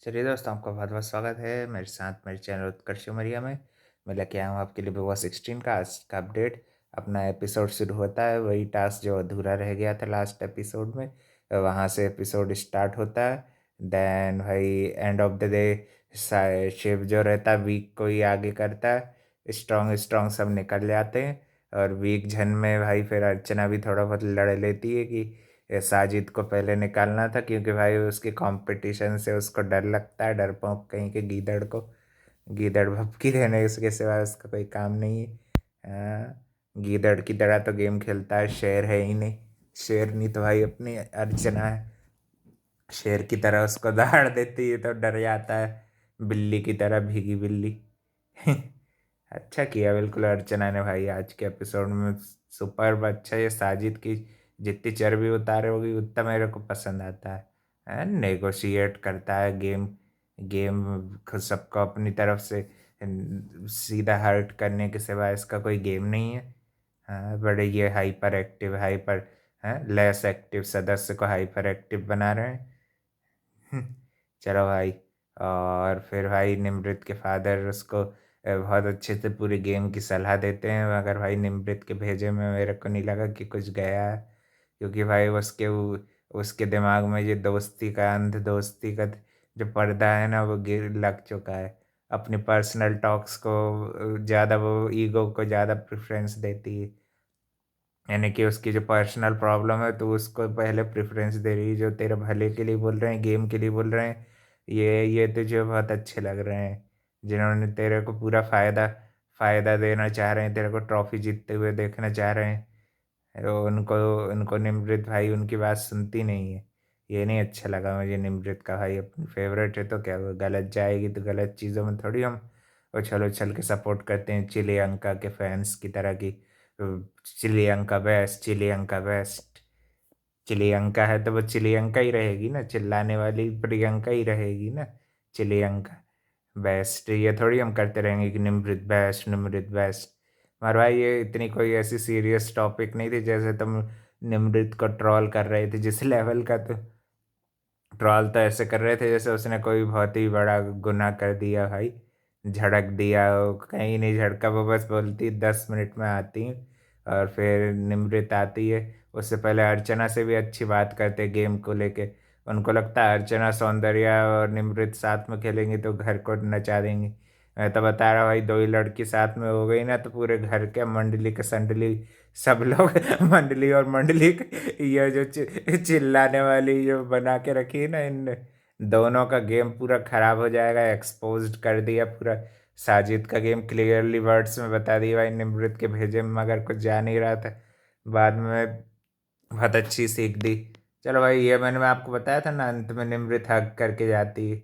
चलिए दोस्तों, आपका बहुत बहुत स्वागत है मेरे साथ मेरे चैनल उत्कर्ष उमरिया में। मैं लेके आया हूँ आपके लिए बिग बॉस 16 का आज का अपडेट। अपना एपिसोड शुरू होता है, वही टास्क जो अधूरा रह गया था लास्ट एपिसोड में, वहाँ से एपिसोड स्टार्ट होता है। देन भाई end of the day Shiv जो रहता है वीक को ही आगे करता है। स्ट्रॉन्ग स्ट्रॉन्ग सब निकल जाते हैं। और वीक झन में भाई फिर अर्चना भी थोड़ा बहुत लड़ लेती है कि ये साजिद को पहले निकालना था, क्योंकि भाई उसकी कंपटीशन से उसको डर लगता है, डरपोक कहीं के गीदड़ को। गीदड़ भभकी रहने उसके सिवा उसका कोई काम नहीं है। गीदड़ की तरह तो गेम खेलता है, शेर है ही नहीं। शेर नहीं तो भाई अपनी अर्चना है। शेर की तरह उसको दहाड़ देती है तो डर जाता है, बिल्ली की तरह, भीगी बिल्ली। अच्छा किया बिल्कुल अर्चना ने भाई आज के एपिसोड में। सुपर अच्छा, ये साजिद की जितनी चर्बी उतारे होगी उतना मेरे को पसंद आता है। नेगोशिएट करता है गेम। गेम खुद सबको अपनी तरफ से सीधा हर्ट करने के सिवा इसका कोई गेम नहीं है। हाँ, बड़े ये hyper active hyper less active सदस्य को हाइपर एक्टिव बना रहे हैं। चलो भाई। और फिर भाई निमृत के फादर उसको बहुत अच्छे से पूरी गेम की सलाह देते हैं, मगर भाई निमृत के भेजे में मेरे को नहीं लगा कि कुछ गया है। क्योंकि भाई उसके दिमाग में ये दोस्ती का अंध दोस्ती का जो पर्दा है ना, वो गिर लग चुका है। अपनी पर्सनल टॉक्स को ज़्यादा, वो ईगो को ज़्यादा प्रेफरेंस देती है। यानी कि उसकी जो पर्सनल प्रॉब्लम है तो उसको पहले प्रेफरेंस दे रही है। जो तेरे भले के लिए बोल रहे हैं, गेम के लिए बोल रहे हैं, ये तुझे बहुत अच्छे लग रहे हैं। जिन्होंने तेरे को पूरा फ़ायदा देना चाह रहे हैं, तेरे को ट्रॉफी जीतते हुए देखना चाह रहे हैं, उनको उनको निमृत भाई उनकी बात सुनती नहीं है। ये नहीं अच्छा लगा मुझे। निमृत का भाई अपनी फेवरेट है तो क्या वो गलत जाएगी तो गलत चीज़ों में थोड़ी हम उछल उछल के सपोर्ट करते हैं, चिली अंका के फैंस की तरह की। चिली अंका बेस्ट, चिली अंका बेस्ट। चिली अंका है तो वो चिली अंका ही रहेगी ना, चिल्लाने वाली प्रियंका ही रहेगी ना। चिली अंका बेस्ट, ये थोड़ी हम करते रहेंगे कि निमृत बेस्ट निमृत बेस्ट। मगर भाई ये इतनी कोई ऐसी सीरियस टॉपिक नहीं थी जैसे तुम निमृत को ट्रॉल कर रहे थे जिस लेवल का। तो ट्रॉल तो ऐसे कर रहे थे जैसे उसने कोई बहुत ही बड़ा गुनाह कर दिया भाई। झड़क दिया, वो कहीं नहीं झड़का, वो बस बोलती 10 मिनट में आती। और फिर निमृत आती है। उससे पहले अर्चना से भी अच्छी बात करते गेम को लेके। उनको लगता है अर्चना सौंदर्या और निमृत साथ में खेलेंगे तो घर को नचा देंगे। मैं तो बता रहा भाई, दो ही लड़की साथ में हो गई ना तो पूरे घर के मंडली के संडली सब लोग मंडली और मंडली ये जो चिल्लाने वाली जो बना के रखी है ना इन दोनों का गेम पूरा खराब हो जाएगा। एक्सपोज्ड कर दिया पूरा। साजिद का गेम क्लियरली वर्ड्स में बता दिया भाई, निमृत के भेजे में मगर कुछ जा नहीं रहा था। बाद में बहुत अच्छी सीख दी। चलो भाई, ये मैं आपको बताया था ना, अंत में निमृत हक करके जाती है।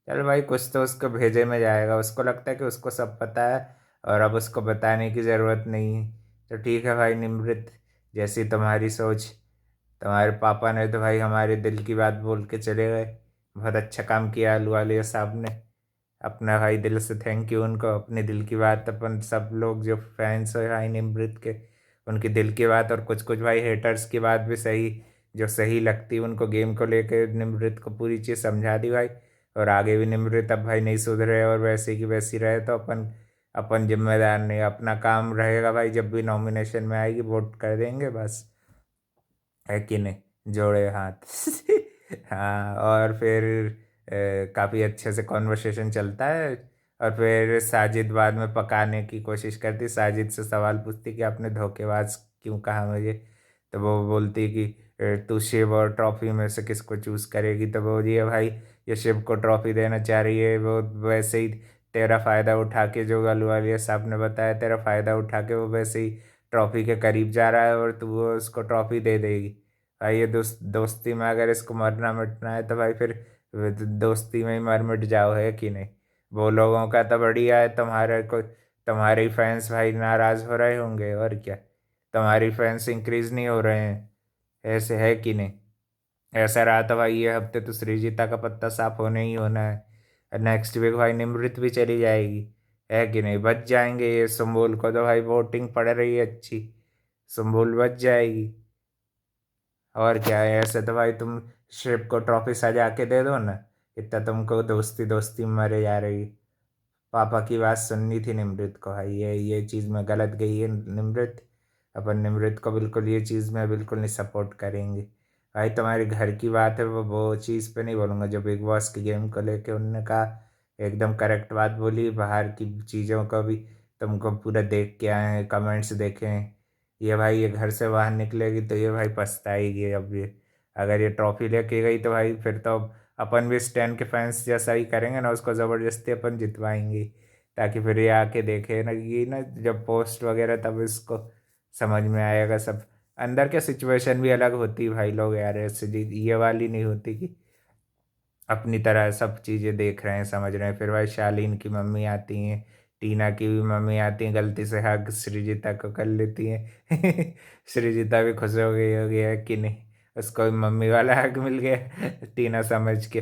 चलो भाई, कुछ तो उसको भेजे में जाएगा, उसको लगता है कि उसको सब पता है और अब उसको बताने की ज़रूरत नहीं है। तो ठीक है भाई निमृत, जैसी तुम्हारी सोच। तुम्हारे पापा ने तो भाई हमारे दिल की बात बोल के चले गए। बहुत अच्छा काम किया आलू वाले साहब ने। अपना भाई दिल से थैंक यू उनको। अपने दिल की बात अपन सब लोग जो फैंस है भाई निमृत के, उनकी दिल की बात और कुछ कुछ भाई हेटर्स की बात भी सही, जो सही लगती उनको गेम को लेकर निमृत को पूरी चीज़ समझा दी भाई। और आगे भी निमृत अब भाई नहीं सुधरे और वैसे की वैसी रहे तो अपन अपन जिम्मेदार नहीं। अपना काम रहेगा भाई, जब भी नॉमिनेशन में आएगी वोट कर देंगे बस। है कि नहीं, जोड़े हाथ। हाँ, और फिर काफ़ी अच्छे से कॉन्वर्सेशन चलता है। और फिर साजिद बाद में पकाने की कोशिश करती, साजिद से सवाल पूछती कि आपने धोखेबाज क्यों कहा मुझे। तो वो बोलती कि तू शिव और ट्रॉफी में से किसको चूज़ करेगी। तो वो ये भाई, ये शिव को ट्रॉफी देना चाह रही है। वो वैसे ही तेरा फ़ायदा उठा के, जो अहलुवालिया साहब ने बताया, तेरा फ़ायदा उठा के वो वैसे ही ट्रॉफी के करीब जा रहा है और तू वो उसको ट्रॉफी दे देगी। भाई ये दोस्ती में अगर इसको मरना मिटना है तो भाई फिर दोस्ती में ही मर मिट जाओ, है कि नहीं। वो लोगों का तो बढ़िया है, तुम्हारे को तुम्हारे फैंस भाई नाराज़ हो रहे होंगे और क्या। तुम्हारी फैंस इंक्रीज नहीं हो रहे हैं, ऐसे है कि नहीं। ऐसा रहा तो भाई ये हफ्ते तो सृजिता का पत्ता साफ होने ही होना है। नेक्स्ट वीक भाई निमृत भी चली जाएगी, है कि नहीं। बच जाएंगे ये सुम्बुल को तो भाई वोटिंग पड़ रही है अच्छी, सुम्बुल बच जाएगी। और क्या है, ऐसे तो भाई तुम शिव को ट्रॉफी सजा के दे दो ना, इतना तुमको दोस्ती दोस्ती में मरे जा रही। पापा की बात सुननी थी निमृत को भाई, ये चीज़ में गलत गई है निमृत। अपन निमृत को बिल्कुल ये चीज़ में बिल्कुल नहीं सपोर्ट करेंगे। भाई तुम्हारे घर की बात है, वो चीज़ पे नहीं बोलूँगा जो बिग बॉस की गेम को लेके उनने कहा, एकदम करेक्ट बात बोली। बाहर की चीज़ों को भी तुमको पूरा देख के आए हैं, कमेंट्स देखे हैं। ये भाई ये घर से बाहर निकलेगी तो ये भाई पछताएगी। अब ये अगर ये ट्रॉफी लेके गई तो भाई फिर तो अपन भी स्टैन के फैंस जैसा ही करेंगे ना, उसको ज़बरदस्ती अपन जितवाएंगे, ताकि फिर ये आके देखे ना ये ना जब पोस्ट वगैरह, तब इसको समझ में आएगा सब। अंदर के सिचुएशन भी अलग होती है भाई, लोग यार ऐसे ये वाली नहीं होती कि अपनी तरह सब चीज़ें देख रहे हैं समझ रहे हैं। फिर भाई शालीन की मम्मी आती हैं, टीना की भी मम्मी आती हैं, गलती से हक सृजिता को कर लेती हैं। सृजिता भी खुश हो गई है कि नहीं, उसको भी मम्मी वाला हक मिल गया टीना समझ के।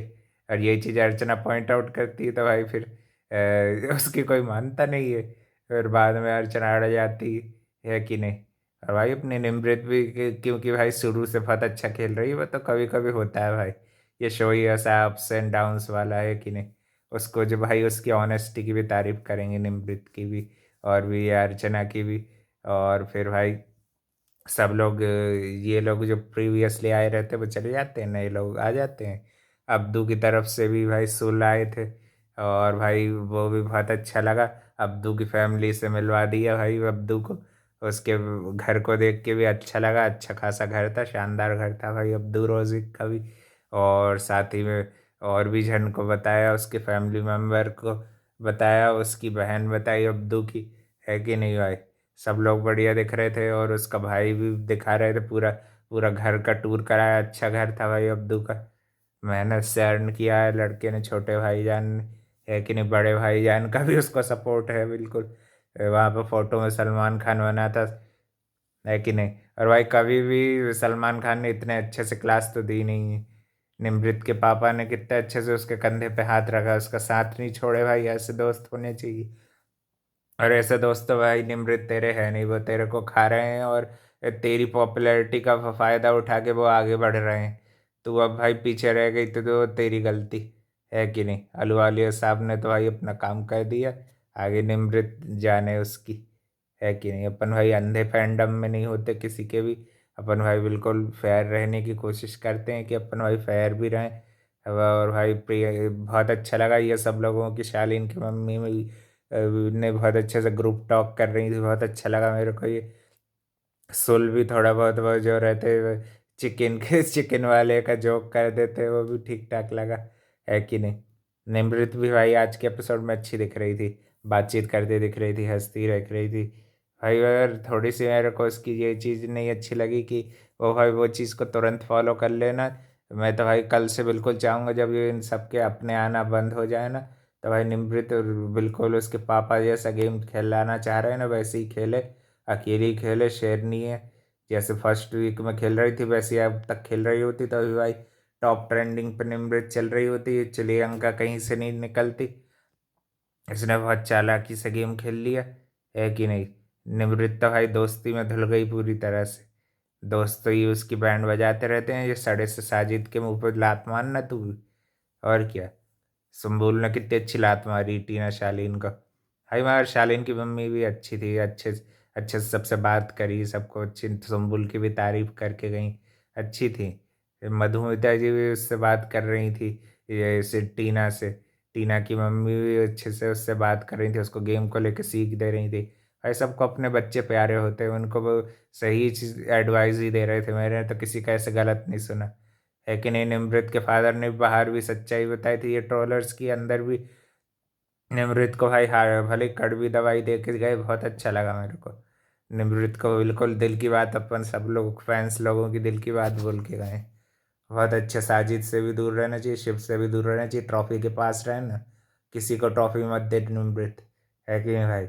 और यही चीज़ अर्चना पॉइंट आउट करती है तो भाई फिर उसकी कोई मानता नहीं है। फिर बाद में अर्चना अड़ जाती है कि नहीं। और भाई अपनी निमृत भी क्योंकि भाई शुरू से बहुत अच्छा खेल रही है, वो तो कभी कभी होता है भाई, ये शो ही ऐसा अप्स एंड डाउन्स वाला है कि नहीं। उसको जो भाई उसकी ऑनेस्टी की भी तारीफ करेंगे, निमृत की भी और भी अर्चना की भी। और फिर भाई सब लोग ये लोग जो प्रीवियसली आए रहते वो चले जाते हैं, नए लोग आ जाते हैं। अब्दू की तरफ से भी भाई सुल आए थे, और भाई वो भी बहुत अच्छा लगा। अब्दू की फैमिली से मिलवा दिया भाई अब्दू को, उसके घर को देख के भी अच्छा लगा। अच्छा खासा घर था, शानदार घर था भाई अब्दू रोजिक का भी। और साथ ही में और भी जन को बताया, उसके फैमिली मेम्बर को बताया, उसकी बहन बताई अब्दू की, है कि नहीं भाई। सब लोग बढ़िया दिख रहे थे, और उसका भाई भी दिखा रहे थे, पूरा पूरा घर का टूर कराया। अच्छा घर था भाई अब्दू का, मेहनत से अर्न किया है लड़के ने, छोटे भाईजान ने, है कि नहीं। बड़े भाईजान का भी उसको सपोर्ट है बिल्कुल। वहाँ पे फोटो में सलमान खान बना था, है कि नहीं। और भाई कभी भी सलमान खान ने इतने अच्छे से क्लास तो दी नहीं है। निमृत के पापा ने कितने अच्छे से उसके कंधे पे हाथ रखा, उसका साथ नहीं छोड़े भाई। ऐसे दोस्त होने चाहिए। और ऐसे दोस्त तो भाई निमृत तेरे है नहीं, वो तेरे को खा रहे हैं, और तेरी पॉपुलैरिटी का फायदा उठा के वो आगे बढ़ रहे हैं। तू अब भाई पीछे रह गई तो तेरी गलती, है कि नहीं। अहलुवालिया साहब ने तो भाई अपना काम कर दिया, आगे निमृत जाने उसकी, है कि नहीं। अपन भाई अंधे फैंडम में नहीं होते किसी के भी। अपन भाई बिल्कुल फेयर रहने की कोशिश करते हैं कि अपन भाई फेयर भी रहें। और भाई प्रिय बहुत अच्छा लगा ये सब लोगों की, शालीन की मम्मी में ने बहुत अच्छे से ग्रुप टॉक कर रही थी, बहुत अच्छा लगा मेरे को ये। सुल भी थोड़ा बहुत वो जो रहते चिकन के चिकन वाले का जोक कर देते, वो भी ठीक ठाक लगा, है कि नहीं। निमृत भी भाई आज के एपिसोड में अच्छी दिख रही थी, बातचीत करती दिख रही थी, हंसती दिख रही थी भाई। अगर थोड़ी सी मेरे को उसकी ये चीज़ नहीं अच्छी लगी कि वो भाई वो चीज़ को तुरंत फॉलो कर लेना। मैं तो भाई कल से बिल्कुल चाहूँगा जब ये इन सबके अपने आना बंद हो जाए ना, तो भाई निमृत बिल्कुल उसके पापा जैसा गेम खेलाना चाह रहे हैं ना, वैसे ही खेले, अकेली खेले, शेर नहीं है। जैसे फर्स्ट वीक में खेल रही थी वैसे अब तक खेल रही होती तो अभी भाई टॉप ट्रेंडिंग पर निमृत चल रही होती, चलिए अंका कहीं से नहीं निकलती। इसने बहुत चालाकी से गेम खेल लिया, है कि नहीं। निमृत तो भाई दोस्ती में धुल गई पूरी तरह से। दोस्त तो ये उसकी बैंड बजाते रहते हैं, ये सड़े से साजिद के मुंह पर लात मारना तू, और क्या। संबुल ने कितनी अच्छी लात मारी टीना शालीन को। भाई मगर शालीन की मम्मी भी अच्छी थी, अच्छे से सबसे बात करी, सबको अच्छी संबुल की भी तारीफ करके गई, अच्छी थी। मधुमिता जी भी उससे बात कर रही थी, ये से टीना से। टीना की मम्मी भी अच्छे से उससे बात कर रही थी, उसको गेम को लेकर सीख दे रही थी। भाई सबको अपने बच्चे प्यारे होते हैं, उनको वो सही चीज़ एडवाइस ही दे रहे थे। मैंने तो किसी का ऐसे गलत नहीं सुना, है कि नहीं। निमृत के फादर ने बाहर भी सच्चाई बताई थी, ये ट्रोलर्स की अंदर भी निमृत को भाई हार भले कड़वी दवाई दे के गए, बहुत अच्छा लगा मेरे को। निमृत को बिल्कुल दिल की बात, अपन सब लोग फैंस लोगों की दिल की बात बोल के गए। बहुत अच्छे, साजिद से भी दूर रहना चाहिए, शिव से भी दूर रहना चाहिए, ट्रॉफी के पास रहना, किसी को ट्रॉफी मत दे निमृत, है कि नहीं भाई।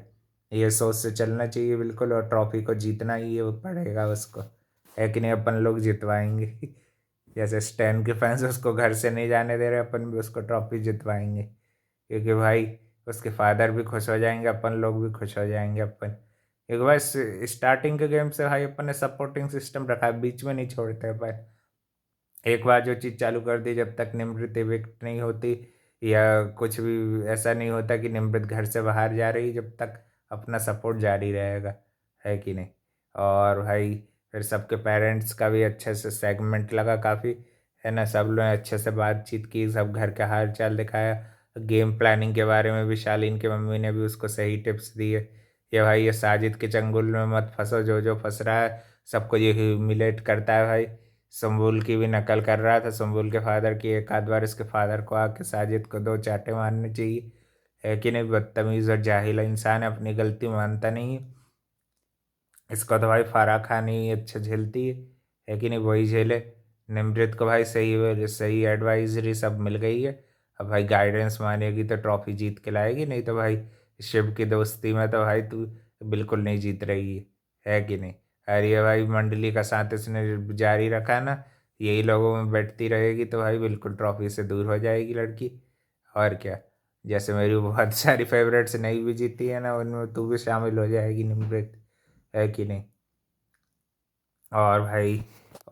ये सोच से चलना चाहिए बिल्कुल, और ट्रॉफी को जीतना ही वो पड़ेगा उसको, है कि नहीं। अपन लोग जितवाएंगे जैसे स्टैन के फैंस उसको घर से नहीं जाने दे रहे, अपन भी उसको ट्रॉफी जितवाएंगे, क्योंकि भाई उसके फादर भी खुश हो जाएंगे, अपन लोग भी खुश हो जाएंगे अपन। एक बार स्टार्टिंग के गेम से भाई अपन ने सपोर्टिंग सिस्टम रखा है, बीच में नहीं छोड़ते भाई। एक बार जो चीज़ चालू कर दी, जब तक निमृत इविक्ट नहीं होती या कुछ भी ऐसा नहीं होता कि निमृत घर से बाहर जा रही, जब तक अपना सपोर्ट जारी रहेगा, है कि नहीं। और भाई फिर सबके पेरेंट्स का भी अच्छे से सेगमेंट लगा काफ़ी, है ना। सब लोग अच्छे से बातचीत की, सब घर का हाल चाल दिखाया। गेम प्लानिंग के बारे में भी शालीन की मम्मी ने भी उसको सही टिप्स दिए। ये भाई, ये साजिद के चंगुल में मत फंसो, जो जो फंस रहा है सबको ये ह्यूमिलेट करता है भाई। संबुल की भी नकल कर रहा था, संबुल के फादर की। एक आध बार इसके फादर को आके साजिद को दो चांटे मारने चाहिए, है कि नहीं। बदतमीज और जाहिल इंसान है, अपनी गलती मानता नहीं है। इसको तो भाई फारा खान ही अच्छा झेलती है कि नहीं, वही झेले। निमृत को भाई सही सही एडवाइजरी सब मिल गई है। अब भाई गाइडेंस मानेगी तो ट्रॉफी जीत के लाएगी, नहीं तो भाई शिव की दोस्ती में तो भाई तू बिल्कुल नहीं जीत रही है कि नहीं। अरे ये भाई मंडली का साथ इसने जारी रखा ना, यही लोगों में बैठती रहेगी तो भाई बिल्कुल ट्रॉफी से दूर हो जाएगी लड़की। और क्या, जैसे मेरी बहुत सारी फेवरेट्स नहीं भी जीती है ना, उनमें तू भी शामिल हो जाएगी निमृत, है कि नहीं। और भाई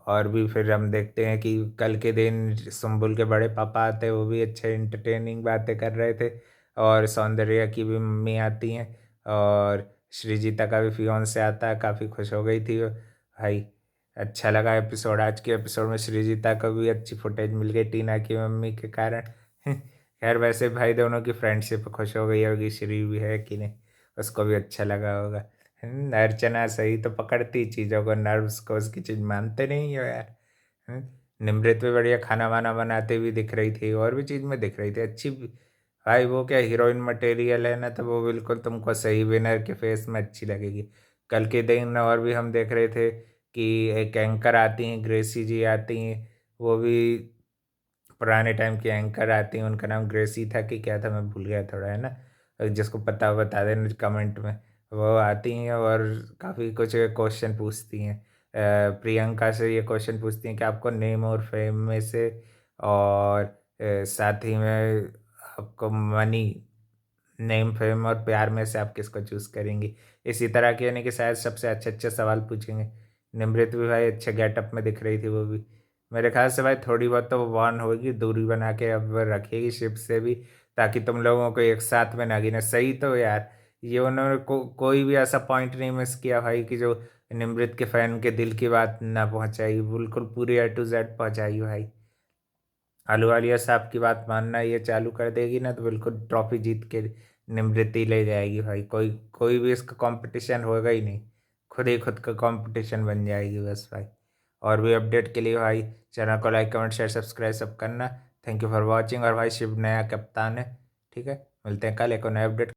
और भी फिर हम देखते हैं कि कल के दिन सुम्बुल के बड़े पापा आते हैं, वो भी अच्छे इंटरटेनिंग बातें कर रहे थे। और सौंदर्या की भी मम्मी आती हैं, और श्रीजीता का भी फियोंसे आता है, काफ़ी खुश हो गई थी वो। भाई अच्छा लगा एपिसोड। आज के एपिसोड में श्रीजीता को भी अच्छी फुटेज मिल गई टीना की मम्मी के कारण। खैर वैसे भाई दोनों की फ्रेंडशिप खुश हो गई होगी, श्री भी है कि नहीं, उसको भी अच्छा लगा होगा। अर्चना सही तो पकड़ती चीज़ों को, नर्व्स को, उसकी चीज़ मानते नहीं हो यार। निमृत भी बढ़िया खाना वाना बनाते हुए दिख रही थी, और भी चीज़ में दिख रही थी अच्छी भाई वो क्या हीरोइन मटेरियल है ना, तो वो बिल्कुल तुमको सही विनर के फेस में अच्छी लगेगी। कल के दिन और भी हम देख रहे थे कि एक एंकर आती हैं, ग्रेसी जी आती हैं, वो भी पुराने टाइम की एंकर आती हैं। उनका नाम ग्रेसी था कि क्या था, मैं भूल गया थोड़ा, है ना। जिसको पता बता देना कमेंट में। वो आती हैं और काफ़ी कुछ क्वेश्चन पूछती हैं। प्रियंका से ये क्वेश्चन पूछती हैं कि आपको नेम और फेम में से, और साथ ही में आपको मनी, नेम फेम और प्यार में से आप किसको चूज करेंगी। इसी तरह के यानी कि शायद सबसे अच्छे अच्छे सवाल पूछेंगे। निमृत भी भाई अच्छे गेटअप में दिख रही थी वो भी। मेरे ख्याल से भाई थोड़ी बहुत तो वो वार्न होगी, दूरी बना के अब रखेगी शिप से भी, ताकि तुम लोगों को एक साथ में ना गिने। सही तो यार, ये उन्होंने कोई भी ऐसा पॉइंट नहीं मिस किया भाई कि जो निमृत के फैन के दिल की बात ना पहुंचाई, बिल्कुल पूरी A to Z पहुंचाई भाई। आलूवालिया साहब की बात मानना ये चालू कर देगी ना, तो बिल्कुल ट्रॉफी जीत के निमृति ले जाएगी भाई। कोई कोई भी इसका कंपटीशन होगा ही नहीं, खुद ही खुद का कंपटीशन बन जाएगी बस भाई। और भी अपडेट के लिए भाई चैनल को लाइक कमेंट शेयर सब्सक्राइब सब करना। Thank you for watching. और भाई शिव नया कप्तान है, ठीक है। मिलते हैं कल एक और नए अपडेट।